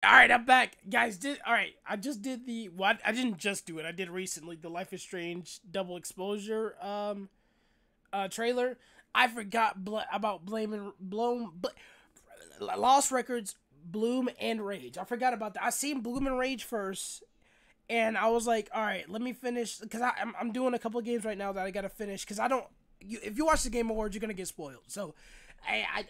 All right, I'm back, guys. All right. I just did the what? I didn't just do it. I did recently the Life is Strange double exposure trailer. I forgot about blaming Lost Records, Bloom and Rage. I forgot about that. I seen Bloom and Rage first, and I was like, all right, let me finish because I'm doing a couple of games right now that I gotta finish because I don't. If you watch the Game Awards, you're gonna get spoiled. So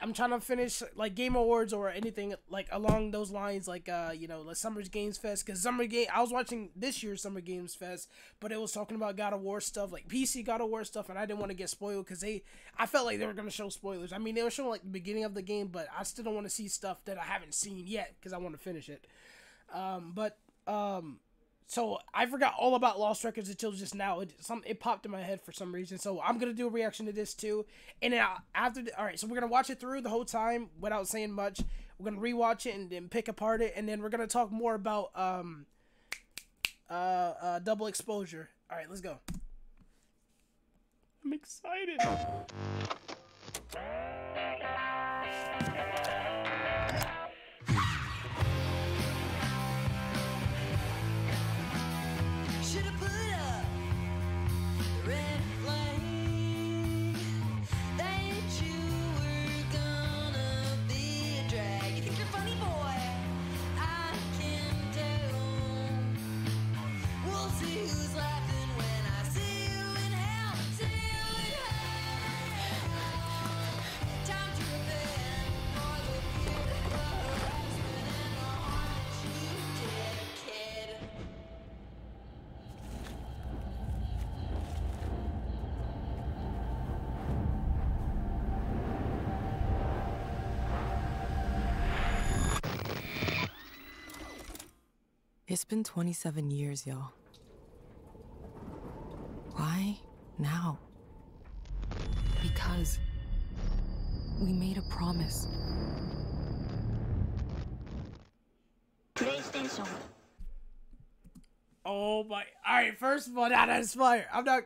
I'm trying to finish like Game Awards or anything like along those lines, like like Summer Games Fest. Because I was watching this year's Summer Games Fest, but it was talking about God of War stuff, like PC God of War stuff, and I didn't want to get spoiled because I felt like they were gonna show spoilers. I mean, they were showing like the beginning of the game, but I still don't want to see stuff that I haven't seen yet because I want to finish it. But so I forgot all about Lost Records until just now. It popped in my head for some reason. So I'm gonna do a reaction to this too. And then all right, so we're gonna watch it through the whole time without saying much. We're gonna rewatch it and then pick apart it, and then we're gonna talk more about double exposure. All right, let's go. I'm excited. Should've put up the red flag that you were gonna be a drag. You think you're funny, boy? I can tell. We'll see who's laughing when I see you in hell. See you in hell. Time to repent for the beautiful harassment and the harm that you did, kid. It's been 27 years, y'all. Why now? Because we made a promise. PlayStation. Oh my! All right, first of all, that is fire. I'm not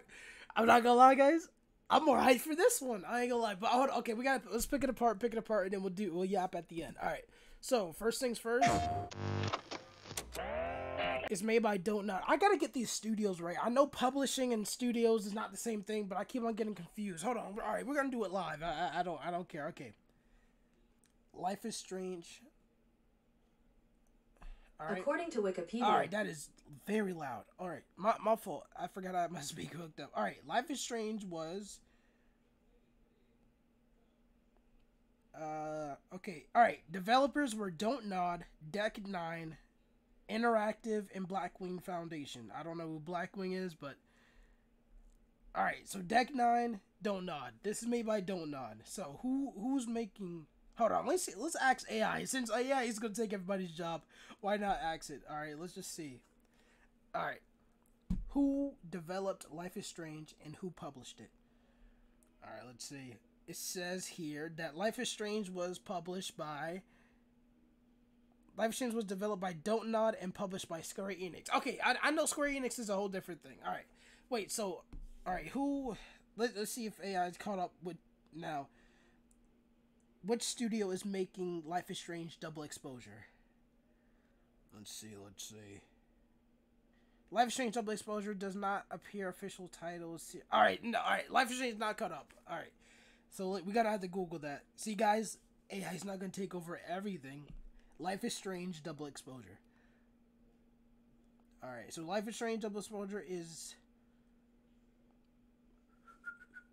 gonna lie, guys. I'm more hyped for this one. I ain't gonna lie. But hold on, okay, let's pick it apart, and then we'll yap at the end. All right. So first things first. It's made by Don't Not. I gotta get these studios right. I know publishing and studios is not the same thing, but I keep on getting confused. Hold on. All right, we're gonna do it live. I don't care. Okay. Life is Strange. All right. According to Wikipedia, All right, that is very loud. All right, my fault. I forgot I had my speaker hooked up. All right, Life is Strange was. Okay. All right. Developers were Don't Nod, Deck Nine, Interactive, and Blackwing Foundation. I don't know who Blackwing is, but. All right. So Deck Nine, Don't Nod. This is made by Don't Nod. So who's making? Hold on. Let's see. Let's ask AI. Since AI is gonna take everybody's job, why not ask it? All right. Let's just see. All right. Who developed Life is Strange and who published it? All right. Let's see. It says here that Life is Strange was published by. Life is Strange was developed by Don't Nod and published by Square Enix. Okay, I know Square Enix is a whole different thing. All right. Wait. So, all right. Who? Let's see if AI is caught up with now. Which studio is making Life is Strange double exposure? Let's see. Life is Strange double exposure does not appear official titles. All right, no, all right. Life is Strange is not cut up. All right, so we gotta have to Google that. See, guys, AI is not gonna take over everything. Life is Strange double exposure. All right, so Life is Strange double exposure is.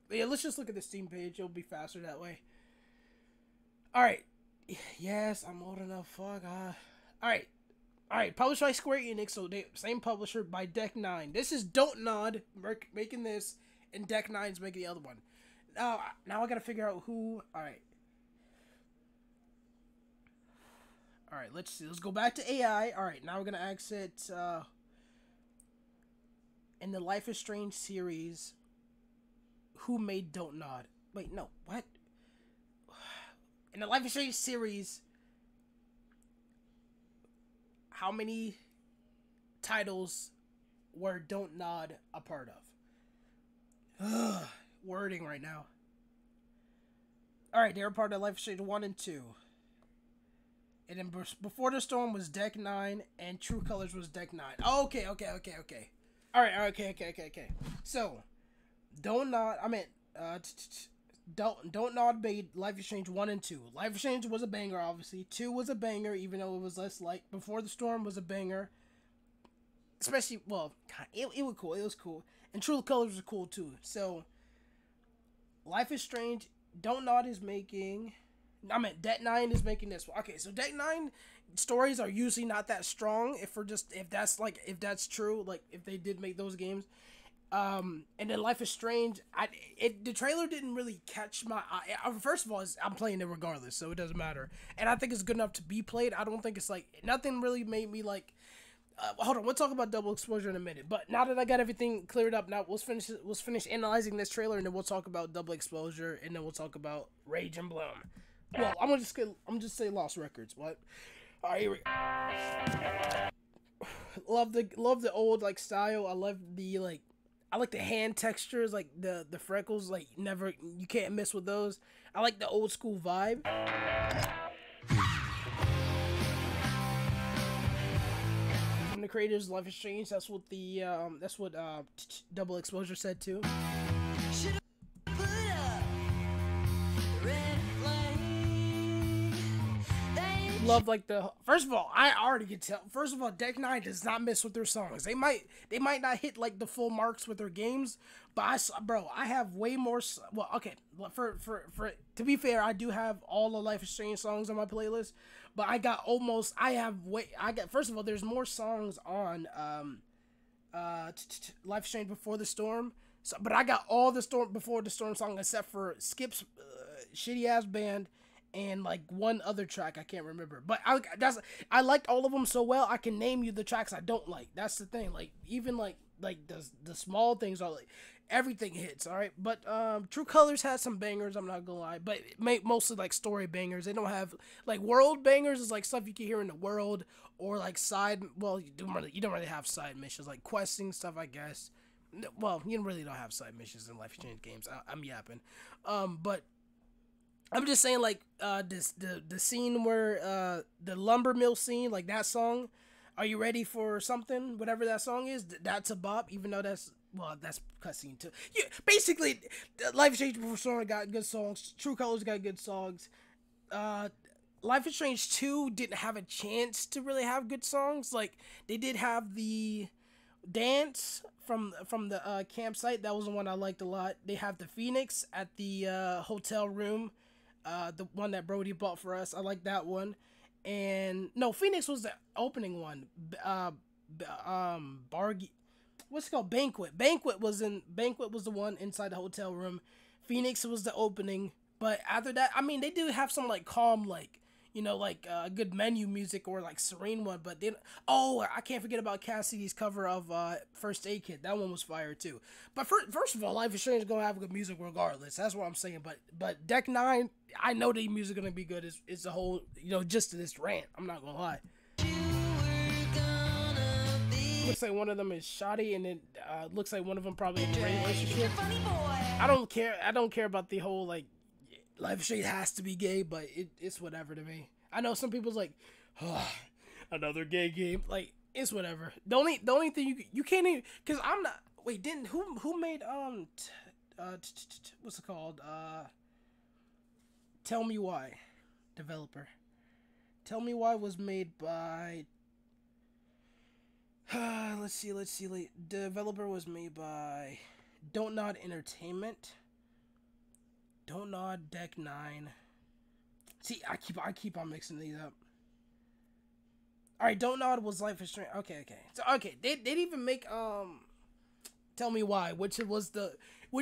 Yeah, let's just look at the Steam page. It'll be faster that way. All right. Yes, I'm old enough. Fuck. All right. All right. Published by Square Enix, so they same publisher by Deck Nine. This is Don't Nod making this, and Deck Nine's making the other one. Now I gotta figure out who. All right. All right. Let's see. Let's go back to AI. All right. Now we're gonna exit. In the Life is Strange series, who made Don't Nod? Wait, no. What? In the Life is Strange series, how many titles were Don't Nod a part of? Ugh, wording right now. Alright, they were part of Life is Strange 1 and 2. And then Before the Storm was deck 9, and True Colors was deck 9. Oh, okay. All right, okay. So, Don't Nod. I meant Don't Nod made Life is Strange 1 and 2. Life is Strange was a banger, obviously. 2 was a banger, even though it was less like. Before the Storm was a banger. Especially, well, it was cool. It was cool. And True Colors was cool too. So, Life is Strange, Don't Nod is making. I mean, Deck 9 is making this one. Okay, so Deck 9 stories are usually not that strong. If that's true, like if they did make those games. And then Life is Strange, the trailer didn't really catch my eye. First of all, I'm playing it regardless, so it doesn't matter. And I think it's good enough to be played. I don't think it's like, nothing really made me like, hold on, we'll talk about Double Exposure in a minute. But now that I got everything cleared up, now let's finish analyzing this trailer, and then we'll talk about Double Exposure, and then we'll talk about Rage and Bloom. Well, I'm just say Lost Records. What? All right, here we go. Love the old like style. I love the like. I like the hand textures, like the freckles. Like you can't miss with those. I like the old school vibe. From the creators of Life is Strange, that's what Double Exposure said too. Love like first of all, I already can tell. First of all, Deck 9 does not miss with their songs. They might not hit like the full marks with their games, but I have way more. Well, okay, for to be fair, I do have all the Life is Strange songs on my playlist, but first of all, there's more songs on Life is Strange Before the Storm. So, but I got all the Before the Storm song except for Skip's shitty ass band. And like one other track I can't remember, but I liked all of them so well I can name you the tracks I don't like. That's the thing. Like even like the small things are like everything hits. All right, but True Colors has some bangers. I'm not gonna lie, but mostly like story bangers. They don't have like world bangers. Is like stuff you can hear in the world or like side. Well, you don't really have side missions like questing stuff, I guess. Well, you really don't have side missions in Life is Strange games. I'm yapping, but. I'm just saying, like, the scene where, the lumber mill scene, like, that song, Are You Ready for Something? Whatever that song is, that's a bop, even though that's cutscene too. Yeah, basically, Life is Strange Before Storm got good songs, True Colors got good songs, Life is Strange 2 didn't have a chance to really have good songs. Like, they did have the dance from the campsite. That was the one I liked a lot. They have the Phoenix at the hotel room. The one that Brody bought for us. I like that one. And no, Phoenix was the opening one. What's it called? Banquet. Banquet was the one inside the hotel room. Phoenix was the opening. But after that, I mean, they do have some like calm, like, you know, like good menu music or like serene one. But then, I can't forget about Cassidy's cover of First Aid Kit. That one was fire too. But first of all, Life is Strange is gonna have good music regardless. That's what I'm saying. But Deck 9, I know the music gonna be good. It's the whole, you know, just to this rant. I'm not gonna lie. Looks like one of them is shoddy, and then looks like one of them probably in a relationship. I don't care about the whole like. Life is Strange has to be gay, but it's whatever to me. I know some people's like, another gay game. Like, it's whatever. The only thing you can't even, because I'm not. Wait, who made what's it called? Tell Me Why, developer. Tell Me Why was made by. Let's see. Developer was made by Don't Nod Entertainment. Don't Nod, Deck 9. See, I keep on mixing these up. Alright, Don't Nod was Life is Strange. Okay. So they'd even make Tell Me Why, which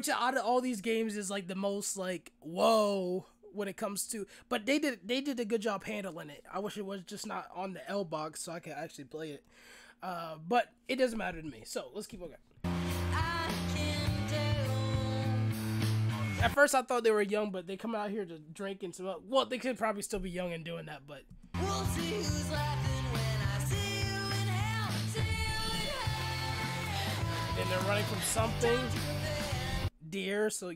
out of all these games is like the most like whoa when it comes to, but they did a good job handling it. I wish it was just not on the L box so I could actually play it. But it doesn't matter to me. So let's keep going. At first, I thought they were young, but they come out here to drink and smoke. Well, they could probably still be young and doing that, but. We'll see who's laughing when I see you in hell, see you in hell. And they're running from something. deer, so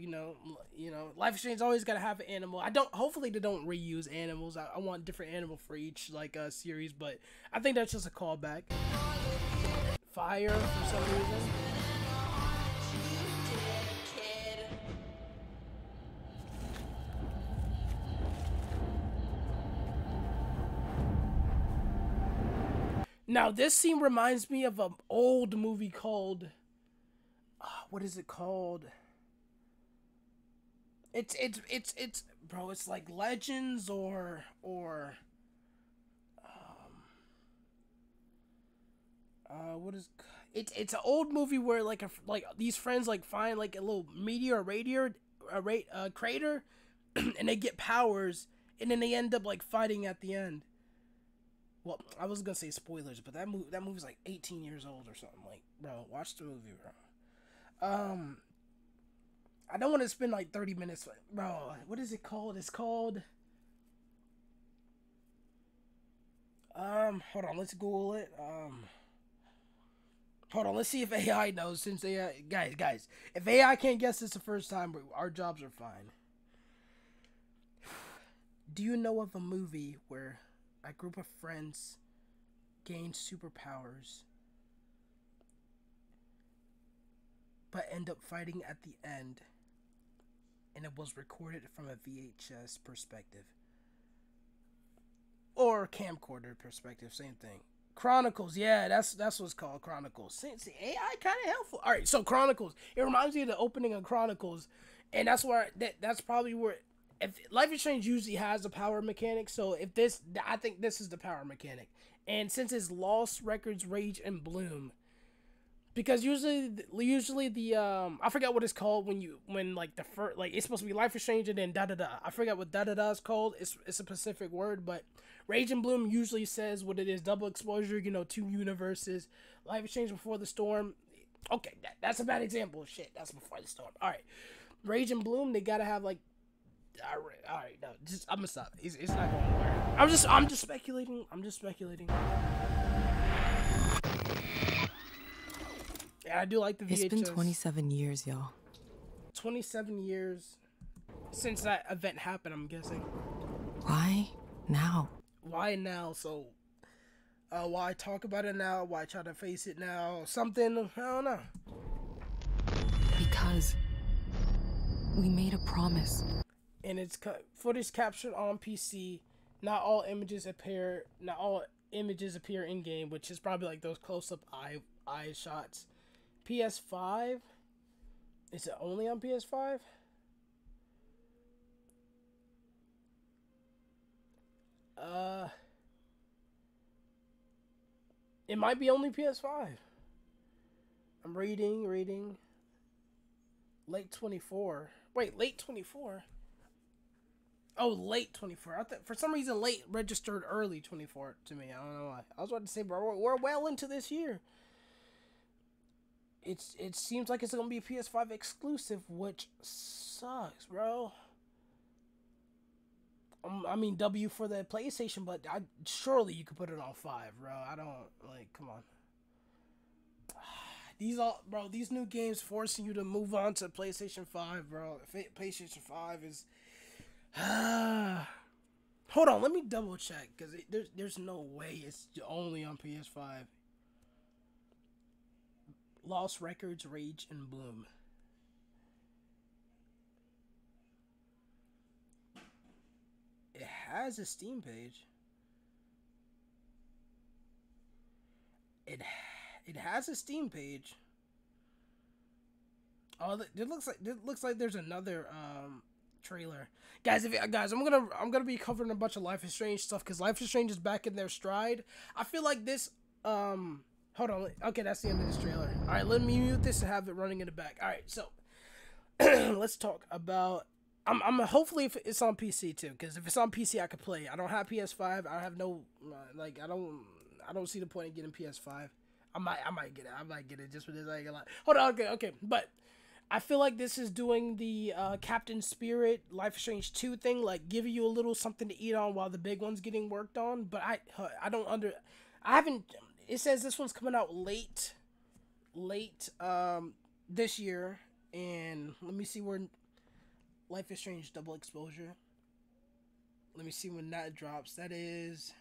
Life is Strange always gotta have an animal. Hopefully they don't reuse animals. I want different animal for each series, but I think that's just a callback. Fire for some reason. Now this scene reminds me of an old movie called what is it called? It's bro, it's like Legends or what is it's an old movie where like these friends like find like a little meteor or crater and they get powers and then they end up like fighting at the end. Well, I was gonna say spoilers, but that movie's like 18 years old or something. Like, bro, watch the movie, bro. I don't want to spend like 30 minutes, bro. What is it called? It's called. Hold on, let's Google it. Hold on, let's see if AI knows. Since AI, guys, if AI can't guess this the first time, our jobs are fine. Do you know of a movie where a group of friends gain superpowers, but end up fighting at the end, and it was recorded from a VHS perspective or camcorder perspective, same thing. Chronicles, yeah, that's what's called, Chronicles. See, AI kind of helpful. All right, so Chronicles, it reminds me of the opening of Chronicles, and that's where that's probably where. If Life is Strange usually has a power mechanic, so if this, I think this is the power mechanic. And since it's Lost Records, Rage, and Bloom, because usually the I forgot what it's called when like the first, like it's supposed to be Life is Strange and then da da da. I forgot what da da da is called. It's a specific word, but Rage and Bloom usually says what it is: double exposure. 2 universes. Life is Strange Before the Storm. Okay, that's a bad example. Shit, that's Before the Storm. All right, Rage and Bloom, they gotta have like. All right, no, I'm gonna stop. It's not going anywhere. I'm just speculating. Yeah, I do like the VHS. It's been 27 years, y'all. 27 years since that event happened, I'm guessing. Why now? Why now? So, why talk about it now? Why try to face it now? Something, I don't know. Because we made a promise. And it's footage captured on PC. Not all images appear in game, which is probably like those close-up eye shots. PS5. Is it only on PS5? It might be only PS5. I'm reading. Late 24. Wait, late 24? Oh, late 24. I thought for some reason late registered early 24 to me. I don't know why. I was about to say, bro, we're well into this year. It seems like it's gonna be a PS5 exclusive, which sucks, bro. I mean, W for the PlayStation, but surely you could put it on 5, bro. I don't come on. These new games forcing you to move on to PlayStation 5, bro. PlayStation 5 is. Hold on, let me double check because there's no way it's only on PS5. Lost Records, Rage, and Bloom. It has a Steam page. It has a Steam page. Oh, it looks like there's another trailer. Guys, I'm gonna be covering a bunch of Life is Strange stuff because Life is Strange is back in their stride. I feel like this hold on. Okay, that's the end of this trailer. All right, let me mute this and have it running in the back. All right, so let's talk about. I'm hopefully if it's on PC too, because if it's on PC I could play. I don't have PS5. I have no I don't see the point in getting PS5. I might get it. I might get it just for this. I ain't gonna lie. Hold on. Okay. But I feel like this is doing the Captain Spirit Life is Strange 2 thing, like giving you a little something to eat on while the big one's getting worked on. But I haven't. It says this one's coming out late this year, And let me see where Life is Strange Double Exposure. Let me see when that drops. That is...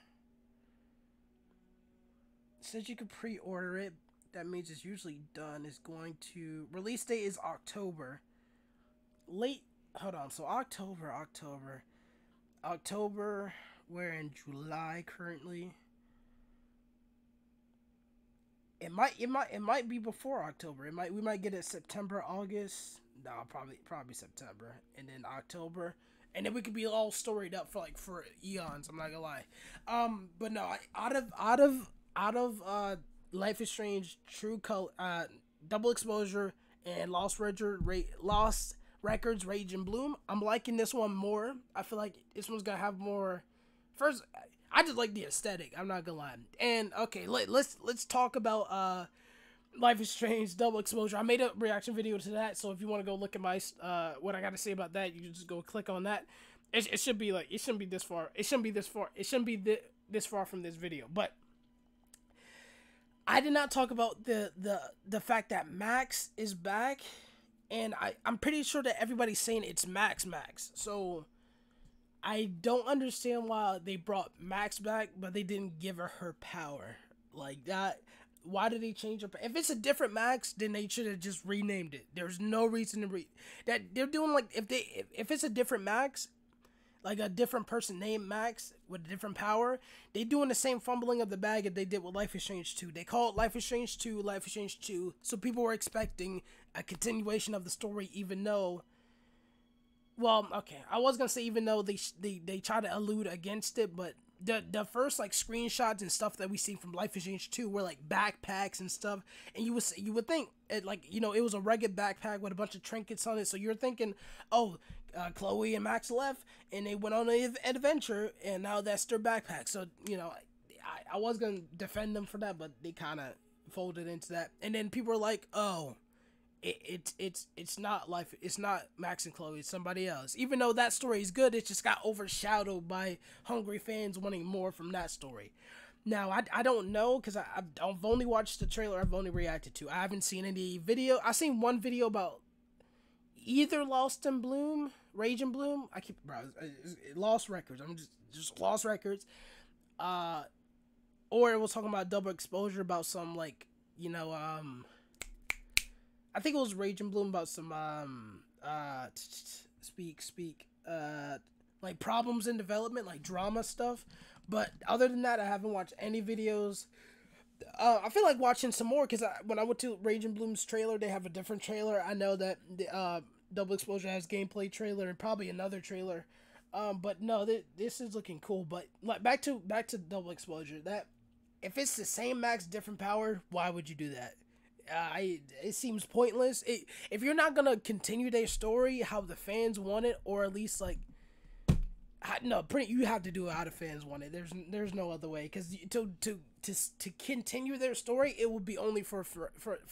It says you can pre-order it. That means it's usually done. It's going to... Release date is October. Late... Hold on. So October. We're in July currently. It might be before October. We might get it September, August. No, probably September, and then October, and then we could be all storied up for eons. I'm not gonna lie. But no, out of Life is Strange, True Color, Double Exposure, and Lost Records, Rage and Bloom, I'm liking this one more. I feel like this one's gonna have more. First, I just like the aesthetic. I'm not gonna lie. And okay, let's talk about Life is Strange Double Exposure. I made a reaction video to that, so if you want to go look at my what I got to say about that, you can just go click on that. It should be like, it shouldn't be this far. It shouldn't be this far from this video. But I did not talk about the fact that Max is back, and I'm pretty sure that everybody's saying it's Max. So I don't understand why they brought Max back, but they didn't give her power like that. Why did they change her? If it's a different Max, then they should have just renamed it. There's no reason to that. They're doing like, if it's a different Max, like a different person named Max with a different power, they doing the same fumbling of the bag that they did with Life is Strange 2. They call it Life is Strange 2, so people were expecting a continuation of the story, even though, well, okay, I was gonna say even though they try to allude against it, but the first like screenshots and stuff that we see from Life is Strange 2 were like backpacks and stuff, and you would think it, like, you know, it was a rugged backpack with a bunch of trinkets on it, so you're thinking, oh, Chloe and Max left and they went on an adventure and now that's their backpack. So, you know, I was gonna defend them for that, but they kind of folded into that, and then people were like, oh, it's not Max and Chloe, it's somebody else. Even though that story is good, it just got overshadowed by hungry fans wanting more from that story. Now, I don't know, because I've only watched the trailer, I've only reacted to. I haven't seen any video. I've seen one video about either Lost and Bloom, Rage and Bloom. I keep, bro, Lost Records. I'm just Lost Records. Or it was talking about Double Exposure, about some, like, you know, I think it was Rage and Bloom about some, like problems in development, like drama stuff. But other than that, I haven't watched any videos. I feel like watching some more, because when I went to Rage and Bloom's trailer, they have a different trailer. I know that the Double Exposure has gameplay trailer and probably another trailer. But no, this is looking cool. But like back to Double Exposure, that if it's the same Max, different power, why would you do that? It seems pointless. If you're not gonna continue their story how the fans want it, or at least like, you have to do it how the fans want it. There's no other way, because to continue their story, it would be only for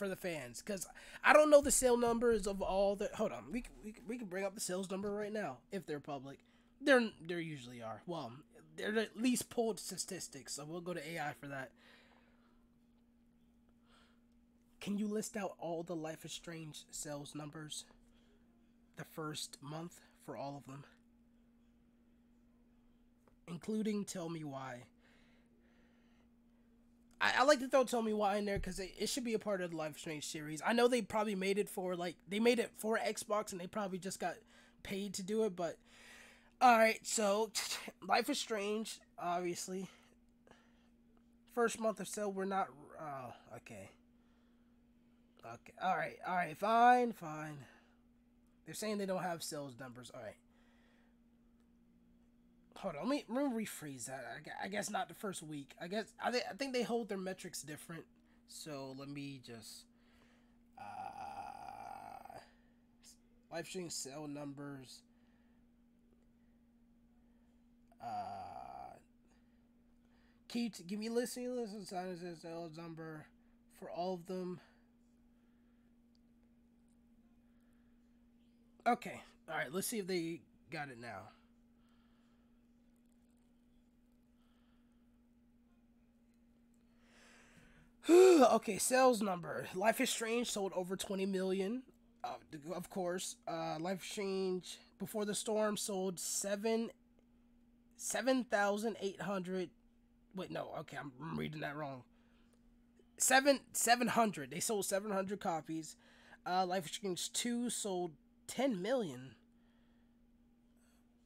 the fans. Because I don't know the sale numbers of all the. Hold on, we can bring up the sales number right now if they're public. There usually are. Well, they're at least pulled statistics, so we'll go to AI for that. Can you list out all the Life is Strange sales numbers the first month for all of them? Including Tell Me Why. I like to throw Tell Me Why in there because it should be a part of the Life is Strange series. I know they probably made it for Xbox and they probably just got paid to do it, but alright, so Life is Strange, obviously. First month of sale, we're not, oh, okay. Okay, alright, fine. They're saying they don't have sales numbers, alright. Hold on, let me rephrase that. I guess not the first week. I think they hold their metrics different. So let me just live stream sale numbers. Give me listing sales number for all of them. Okay, all right. Let's see if they got it now. Okay, sales number. Life is Strange sold over 20 million. of course, Life Exchange Before the Storm sold 7,800. Wait, no, okay, I'm reading that wrong. 700. They sold 700 copies. Life Exchange 2 sold 10 million.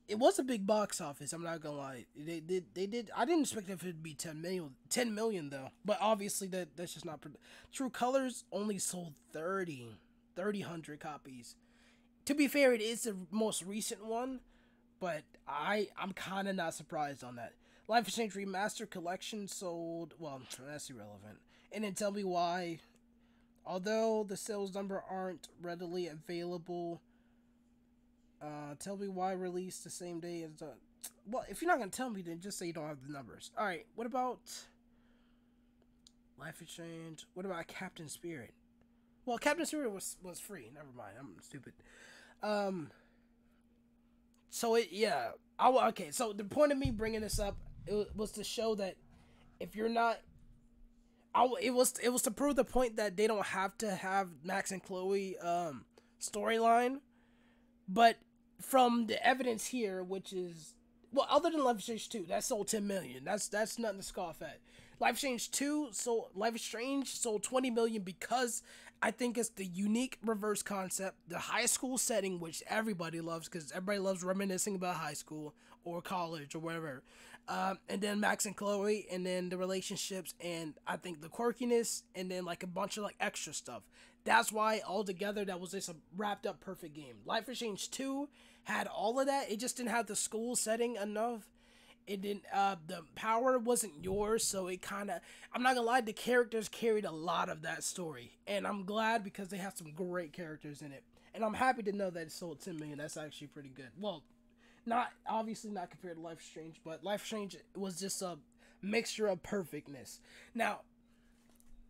It was a big box office. I'm not gonna lie. They did. I didn't expect it to be 10 million. 10 million though. But obviously that's just not. True Colors only sold 300 copies. To be fair, it is the most recent one, but I'm kind of not surprised on that. Life Exchange Remastered Collection sold. Well, that's irrelevant. And then tell me why. Although the sales number aren't readily available. Tell me why release the same day as the... Well, if you're not going to tell me, then just say you don't have the numbers. Alright, what about Life Exchange? What about Captain Spirit? Well, Captain Spirit was free. Never mind, I'm stupid. So it, yeah. Okay, so the point of me bringing this up, it was to show that if you're not... it was to prove the point that they don't have to have Max and Chloe storyline. But from the evidence here, which is, well, other than Life Exchange 2, that sold 10 million. That's nothing to scoff at. Life Exchange 2 Life Exchange sold 20 million because I think it's the unique reverse concept, the high school setting, which everybody loves because everybody loves reminiscing about high school or college or whatever. And then Max and Chloe, and then the relationships, and I think the quirkiness, and then like a bunch of like extra stuff. That's why altogether that was just a wrapped up perfect game. Life Exchange 2 had all of that. It just didn't have the school setting enough. It didn't, the power wasn't yours, so it kind of, I'm not gonna lie, the characters carried a lot of that story. And I'm glad because they have some great characters in it. And I'm happy to know that it sold 10 million. That's actually pretty good. Well, obviously not compared to Life Exchange, but Life Exchange was just a mixture of perfectness. Now,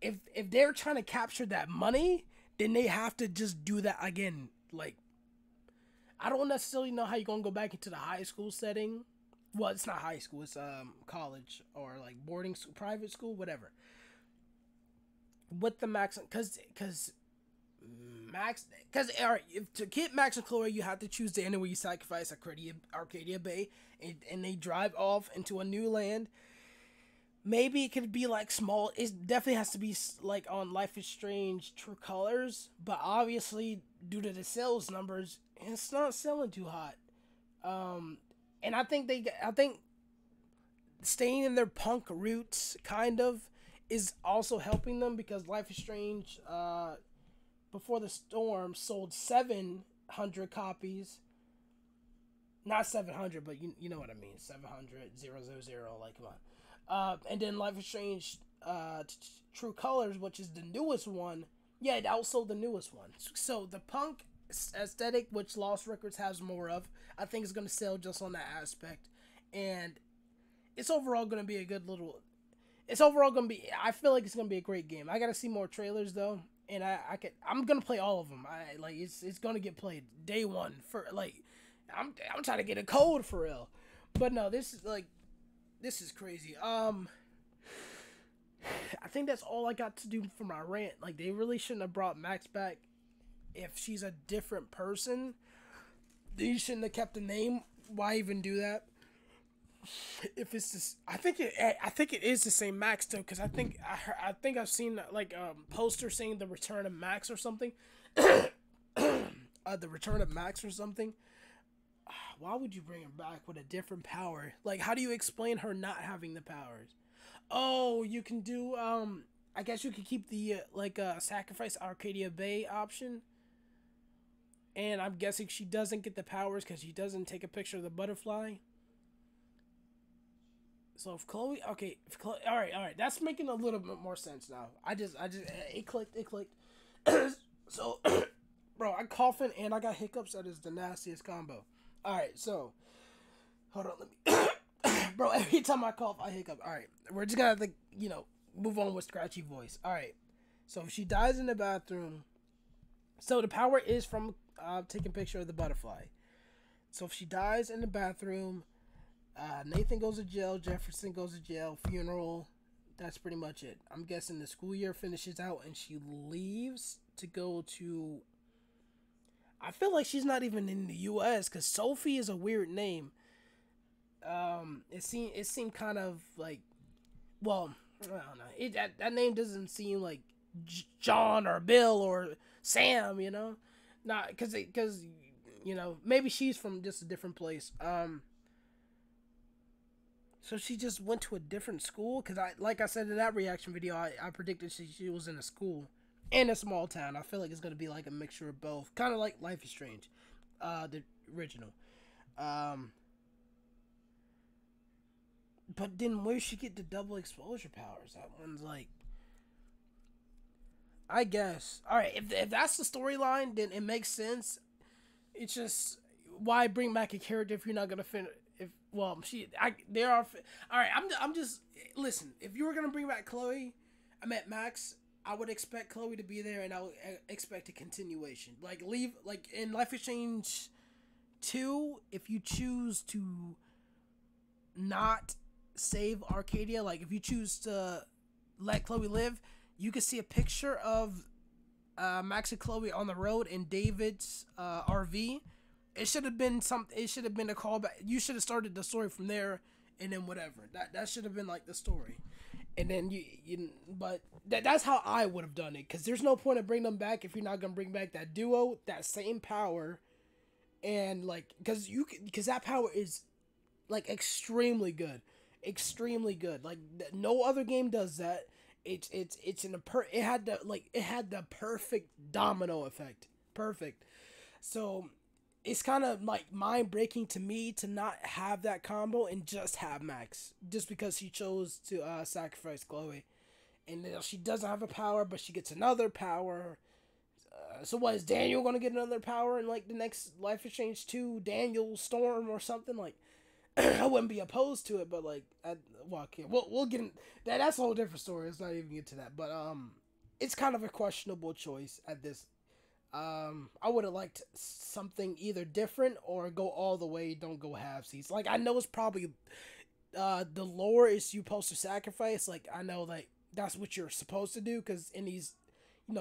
if they're trying to capture that money, then they have to just do that again. Like, I don't necessarily know how you're gonna go back into the high school setting. Well, it's not high school, it's college or like boarding school, private school, whatever. With the Max, because all right, to get Max and Chloe, you have to choose the ending where you sacrifice Arcadia Bay, and they drive off into a new land. Maybe it could be like small. It definitely has to be like on Life is Strange True Colors, but obviously due to the sales numbers, it's not selling too hot. And I think staying in their punk roots kind of is also helping them because Life is Strange Before the Storm sold 700 copies. Not 700, but you know what I mean. 700, 000, like, come on. And then Life is Strange True Colors, which is the newest one. Yeah, it outsold the newest one. So the punk aesthetic, which Lost Records has more of, I think is going to sell just on that aspect. And it's overall going to be a good little... It's overall going to be... I feel like it's going to be a great game. I got to see more trailers, though. And I'm going to play all of them. It's going to get played day one. For like, I'm trying to get a code for real. But no, this is crazy. I think that's all I got to do for my rant. Like, they really shouldn't have brought Max back. If she's a different person, you shouldn't have kept the name. Why even do that? If it's this, I think it is the same Max though, because I think I've seen like a poster saying the return of Max or something. The return of Max or something. Why would you bring her back with a different power? Like, how do you explain her not having the powers? Oh, you can do, I guess you could keep the, sacrifice Arcadia Bay option. And I'm guessing she doesn't get the powers because she doesn't take a picture of the butterfly. So if Chloe, all right, that's making a little bit more sense now. It clicked. So, bro, I'm coughing and I got hiccups. That is the nastiest combo. All right, so hold on, let me, bro. Every time I cough, I hiccup. All right, we're just gonna have to, move on with scratchy voice. All right, so if she dies in the bathroom, so the power is from taking a picture of the butterfly. So if she dies in the bathroom, Nathan goes to jail, Jefferson goes to jail, funeral. That's pretty much it. I'm guessing the school year finishes out and she leaves to go to I feel like she's not even in the U.S. because Sophie is a weird name. It seemed kind of like, well, I don't know. That name doesn't seem like John or Bill or Sam. Not because maybe she's from just a different place. So she just went to a different school because like I said in that reaction video, I predicted she was in a school in a small town. I feel like it's gonna be like a mixture of both, kind of like Life is Strange, the original. Um, but then where she get the double exposure powers? That one's like, I guess. All right, if that's the storyline, then it makes sense. It's just why bring back a character if you're not gonna finish? If well, there are. All right, I'm just listen. If you were gonna bring back Chloe, I meant Max. I would expect Chloe to be there, and I would expect a continuation. Like leave like in Life is Strange 2, if you choose to not save Arcadia, like if you choose to let Chloe live, you can see a picture of Max and Chloe on the road in David's RV. It should have been It should have been a callback. You should have started the story from there, and then whatever. That should have been like the story, and then But that's how I would have done it. Because there's no point in bringing them back if you're not gonna bring back that duo, that same power, and like because that power is like extremely good. Like no other game does that. It had the perfect domino effect. Perfect. So it's kind of like mind breaking to me to not have that combo and just have Max, just because she chose to sacrifice Chloe, and she doesn't have a power, but she gets another power. So what is Daniel gonna get another power in like the next Life is Strange 2, Daniel Storm or something like? I wouldn't be opposed to it, but like, okay, we'll get in that. That's a whole different story. Let's not even get to that. But it's kind of a questionable choice at this. I would have liked something either different or go all the way. Don't go halfsies. Like I know it's probably the lore is you supposed to sacrifice. Like I know like that's what you're supposed to do because in these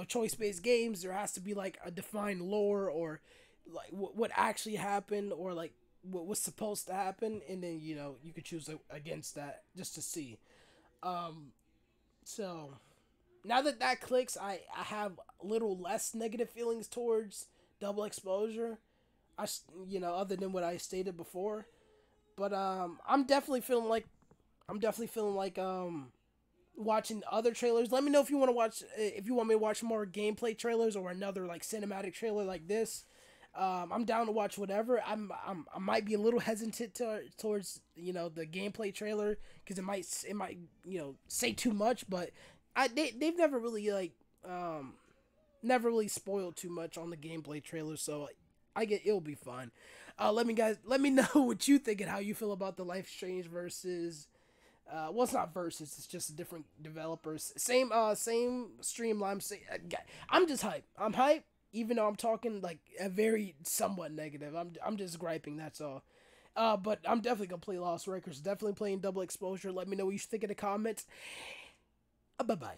choice based games there has to be like a defined lore or like what actually happened or like what was supposed to happen, and then you could choose against that just to see. So now that clicks, I have a little less negative feelings towards double exposure. Other than what I stated before, but I'm definitely feeling like watching other trailers. Let me know if you want to watch if you want me to watch more gameplay trailers or another like cinematic trailer like this. I'm down to watch whatever. I might be a little hesitant towards the gameplay trailer because it might say too much, but they've never really never really spoiled too much on the gameplay trailer, so I get it'll be fun. Let me know what you think and how you feel about the Life Strange versus. Well, it's not versus. It's just different developers. Same streamline. I'm just hyped. I'm hyped. Even though I'm talking like a very somewhat negative, I'm just griping. That's all. But I'm definitely gonna play Lost Records. Definitely playing Double Exposure. Let me know what you think in the comments. Bye bye.